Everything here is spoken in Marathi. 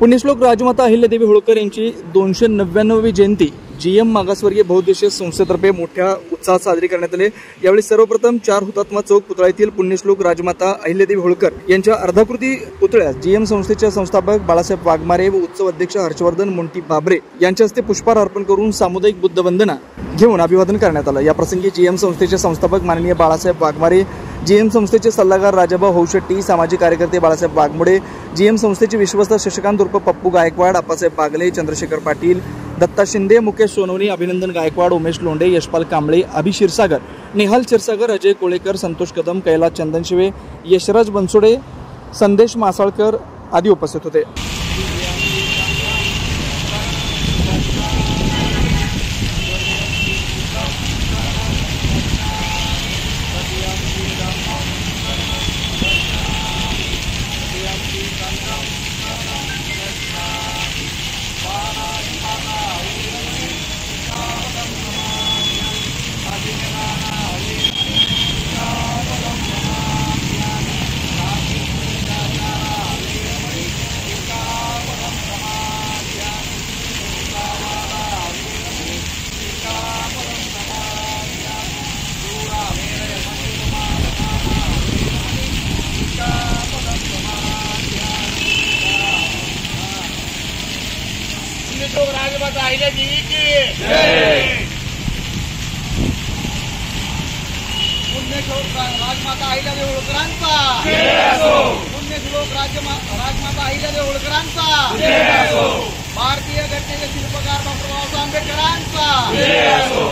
पुण्यश्लोक राजमाता अहिल्यादेवी होळकर यांची 299वी जयंती जीएम मागासवर्गीय बहुउद्देशीय संस्थेतर्फे मोठ्या उत्साहात साजरी करण्यात आली। यावेळी सर्वप्रथम 4 हुतात्मा चौक पुतळा येथील पुण्यश्लोक राजमाता अहिल्यादेवी होळकर यांच्या अर्धाकृती पुतळ्यास जीएम संस्थेचे संस्थापक बाळासाहेब वाघमारे व उत्सव अध्यक्ष हर्षवर्धन मोंटी बाबरे यांच्या हस्ते पुष्पहार अर्पण करून सामुदायिक बुद्धवंदना घेऊन अभिवादन करण्यात आलं। या प्रसंगी जीएम संस्थेचे संस्थापक माननीय बाळासाहेब वाघमारे, जीएम संस्थेचे सल्लागार राजाभाऊ हौशेट्टी, सामाजिक कार्यकर्ते बाळासाहेब वाघमोडे, जीएम संस्थेचे विश्वस्त शशिकांत उर्फ पप्पू गायकवाड, अप्पासाहेब बागले, चंद्रशेखर पाटील, दत्ता शिंदे, मुकेश सोनवणे, अभिनंदन गायकवाड, उमेश लोंढे, यशपाल कांबळे, अभि क्षीरसागर, नेहाल क्षीरसागर, अजय कोळेकर, संतोष कदम, कैलास चंदनशिवे, यशराज बनसोडे, संदेश मासाळकर आदी उपस्थित होते। राजमाता अहिल्यादेवी की जय। पुण्यश्लोक राजमाता अहिल्यादेवी होळकरांचा जय असो। पुण्यश्लोक राजमाता अहिल्यादेवी होळकरांचा जय असो। भारतीय घटनेचे शिल्पकार डॉक्टर बाबासाहेब आंबेडकरांचा जय असो।